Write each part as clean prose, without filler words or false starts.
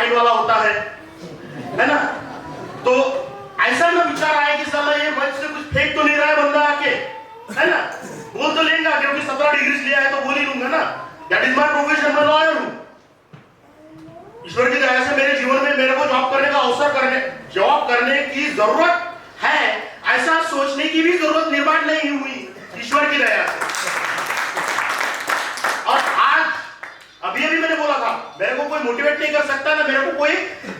Mind वाला होता है ना। तो ऐसा ना विचार आया कि साला ये मंच से कुछ फेंक तो नहीं रहा है बंदा आके, है ना, बोल तो लेगा क्योंकि 17 डिग्री लिया है तो बोल ही लूंगा ना, दैट इज माय प्रोफेशन, मैं लॉयर हूं। ईश्वर की दया से मेरे जीवन में मेरे को जॉब करने की जरूरत है, ऐसा सोचने की भी जरूरत निर्माण नहीं हुई ईश्वर की दया से। और आज अभी मैंने बोला था, मेरे को कोई मोटिवेट नहीं कर सकता ना, मेरे को कोई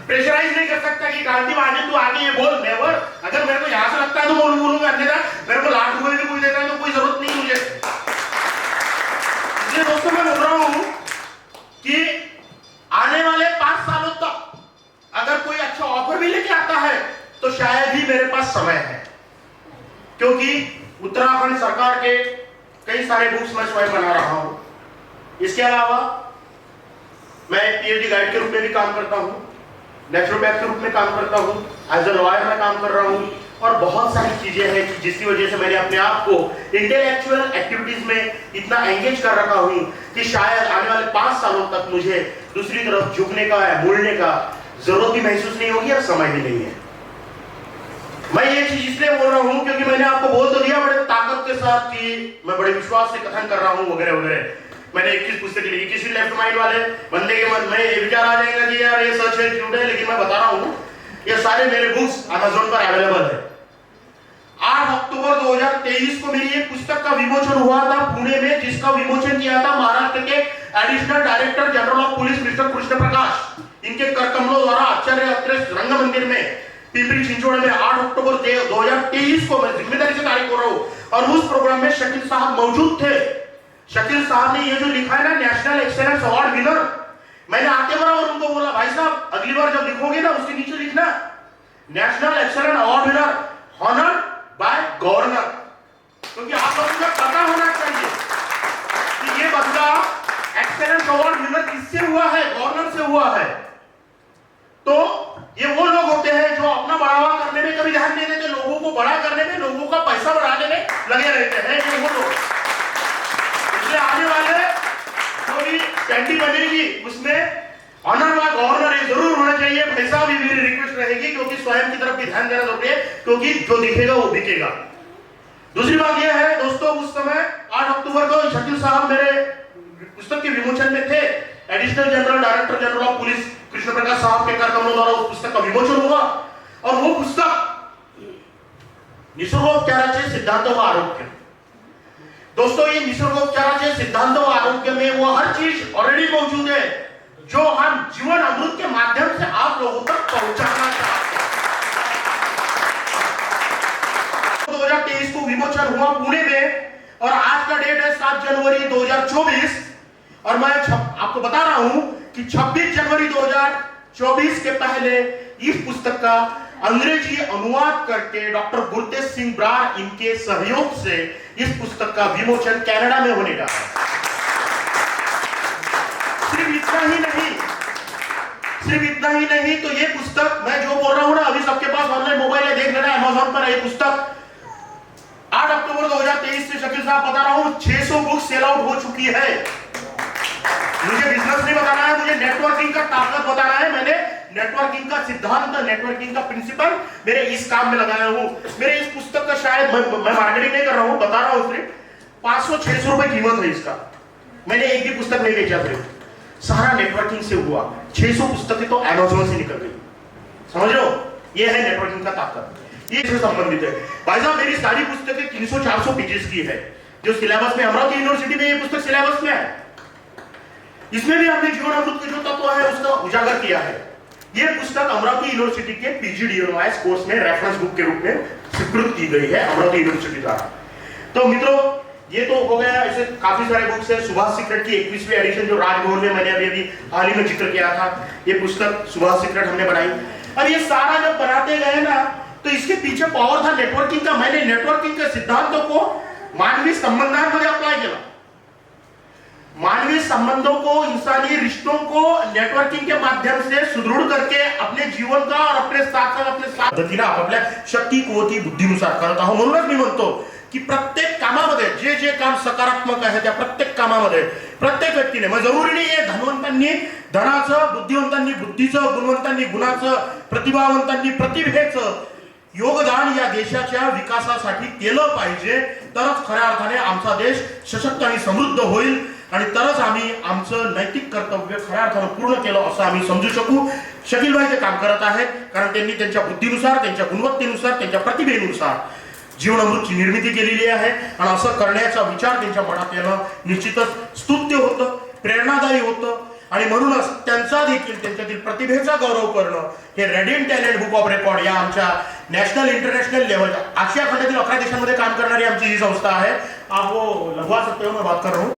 प्रेशराइज नहीं कर सकता कि क्रांति महाजन तू आगे ये बोल, नेवर। अगर मेरे को यहां से लगता है तो बोलूंगा, अन्यथा मेरे को लाख रुपए भी कोई देता है तो कोई जरूरत नहीं मुझे। इसलिए दोस्तों मैं बोल रहा हूं कि आने वाले 5 सालों तक अगर कोई अच्छा ऑफर भी लेके आता है तो शायद ही मेरे पास समय है, क्योंकि उत्तराखंड सरकार के कई सारे बुक्स मैं स्वयं बना रहा हूं। इसके अलावा मैं पीएचडी गाइड के रूप में भी काम करता हूं, नेचुरोपैथ के रूप में काम करता हूं, एज ए लॉयर में काम कर रहा हूं, और बहुत सारी चीजें हैं जिसकी वजह से मैंने अपने आप को इंटेलेक्चुअल एक्टिविटीज में इतना एंगेज कर रखा हूं कि शायद आने वाले 5 सालों तक मुझे दूसरी तरफ झुकने का या मुड़ने का जरूरत भी महसूस नहीं होगी और समय भी नहीं है। मैं ये चीज इसलिए बोल रहा हूं क्योंकि मैंने आपको बोल तो दिया बड़े ताकत के साथ कि मैं बड़े विश्वास से कथन कर रहा हूं वगैरह वगैरह। मैंने 21 पुस्तकें लिखी, किसी लेफ्ट माइंड वाले बंदे के मन में ये विचार आ जाएगा कि यार ये सच है झूठ है, लेकिन मैं बता रहा हूं ये सारे मेरे बुक्स Amazon पर अवेलेबल है। 8 अक्टूबर 2023 को मेरी एक पुस्तक का विमोचन हुआ था पुणे में, जिसका विमोचन किया था महाराष्ट्र के additional director general of police mister Krishna Prakash, इनके करकमलों द्वारा आचार्य अत्रे रंग मंदिर में पिंपरी चिंचवड़ में 8 अक्टूबर 2023 को मैं जिम्मेदारी से तारीख हो रहा हूं, और उस प्रोग्राम में शकील साहब मौजूद थे। शकील साहब ने ये जो लिखा है ना, नेशनल एक्सेलेंस अवार्ड विनर, मैंने आते बराबर उनको बोला भाई साहब अगली बार जब लिखोगे ना उसके नीचे लिखना national excellence award winner honoured by governor, क्योंकि आप लोगों को पता होना चाहिए कि ये बंदा एक्सेलेंस अवार्ड विनर किससे हुआ है, गवर्नर से हुआ है। तो ये वो लोग होते हैं जो अपना बढ़ावा करने में कभी ध्यान नहीं देते, लोगों को बड़ा करने में, लोगों का पैसा बढ़ाने में लगे रहते हैं ये वो लोग। इसलिए आने वाले जो भी कैंडी बनेगी उसमें ऑनर बाय गवर्नर ये जरूर होना चाहिए। पैसा भी मेरी रिक्वेस्ट रहेगी, क्योंकि स्वयं की तरफ भी ध्यान देना जरूरी है, क्योंकि जो दिखेगा वो बिकेगा। दूसरी बात यह है दोस्तों, उस समय 8 अक्टूबर को शकील साहब मेरे पुस्तक के विमोचन में थे। Additional general director general of police Krishna Prakash साहब के करकमलों द्वारा उस पुस्तक का विमोचन हुआ, और वो पुस्तक निसर्गोपचाराचे सिद्धांत व आरोग्य। दोस्तों ये निसर्गोपचाराचे सिद्धांत व आरोग्य में वो हर चीज ऑलरेडी मौजूद है जो हम जीवन अमृत के माध्यम से आप लोगों तक पहुंचाना चाहते हैं। 2023 को विमोचन हुआ पुणे में, और आज का डेट है 7 जनवरी 2024, और मैं आपको बता रहा हूं कि 26 जनवरी 2024 के पहले इस पुस्तक का अंग्रेजी अनुवाद करके डॉक्टर गुरतेज सिंह ब्रार इनके सहयोग से इस पुस्तक का विमोचन कनाडा में होने जा रहा है। सिर्फ इतना ही नहीं, तो ये पुस्तक मैं जो बोल रहा हूं ना, अभी सबके पास ऑनलाइन मोबाइल है, देख लेना Amazon पर है। पुस्तक 8 अक्टूबर 2023 से शकील साहब बता रहा हूं 600 बुक सेल आउट हो चुकी है। मुझे बिजनेस नहीं बताना है, मुझे नेटवर्किंग का ताकत बताना है। मैंने नेटवर्किंग का सिद्धांत, नेटवर्किंग का प्रिंसिपल मेरे इस काम में लगाया हूं। मेरे इस पुस्तक का शायद मैं मार्केटिंग नहीं कर रहा हूं, बता रहा हूं, सिर्फ 500-600 रुपए कीमत है इसका। मैंने एक भी पुस्तक नहीं बेचा, सिर्फ सारा नेटवर्किंग से हुआ। 600 पुस्तकें तो Amazon से निकल गई, समझ लो, ये है नेटवर्किंग का ताकत, ये इससे संबंधित है। भाई साहब मेरी सारी पुस्तकें 300-400 पेजेस की है, जो सिलेबस में अमरावती यूनिवर्सिटी में ये पुस्तक सिलेबस में है। इसमें भी हमने जीवन अमृत के जो तत्व है उसका उजागर किया है। ये पुस्तक अमरावती यूनिवर्सिटी के PGDNOS कोर्स में रेफरेंस बुक के रूप में स्वीकृत की गई है अमरावती यूनिवर्सिटी द्वारा। तो मित्रों ये तो हो गया, ऐसे काफी सारे बुक्स है। सुभाष सीक्रेट की 21वीं एडिशन जो राजभवन में मैंने अभी हाल ही में जिक्र किया था, ये पुस्तक सुभाष सीक्रेट हमने बनाई। और ये सारा जब बनाते गए ना, तो इसके पीछे पावर था नेटवर्किंग का। मैंने नेटवर्किंग के सिद्धांतों को मानवीय संबंधांमध्ये अप्लाई किया। मानवीय संबंधों को, इंसानी रिश्तों को नेटवर्किंग के माध्यम से सुदृढ़ करके अपने जीवन का और अपने साथ पद्धतीने आपापल्या शक्ती, कुवती, बुद्धीनुसार करत आहोत। म्हणूनच मी म्हणतो की प्रत्येक कामामध्ये जे काम सकारात्मक आहे त्या प्रत्येक कामामध्ये प्रत्येक व्यक्तीने, मग जरुरी नाही आहे धनवंतांनी धनाचं, बुद्धिवंतांनी बुद्धीचं, गुणवंतांनी गुणाचं, प्रतिभावंतांनी प्रतिभेचं योगदान या देशाच्या विकासासाठी केलं पाहिजे. तरच खऱ्या अर्थाने आमचा देश सशक्त आणि समृद्ध होईल आणि तरच आम्ही आमचं नैतिक कर्तव्य खऱ्या अर्थानं पूर्ण केलं असं आम्ही समजू शकू. शकीलभाई ते काम करत आहेत कारण त्यांनी त्यांच्या बुद्धीनुसार, त्यांच्या गुणवत्तेनुसार, त्यांच्या प्रतिभेनुसार जीवनामृतची निर्मिती केलेली आहे आणि असं करण्याचा विचार त्यांच्या मनात येणं निश्चितच स्तुत्य होतं, प्रेरणादायी होतं आणि म्हणूनच त्यांचा देखील त्यांच्यातील प्रतिभेचा गौरव करणं हे radiant talent book of record या आमच्या नॅशनल इंटरनॅशनल लेवलच्या आशिया खंडातील 11 देशांमध्ये काम करणारी आमची ही संस्था आहे. आप वो लघुआ सकते हो, मैं बात कर रहा हूँ.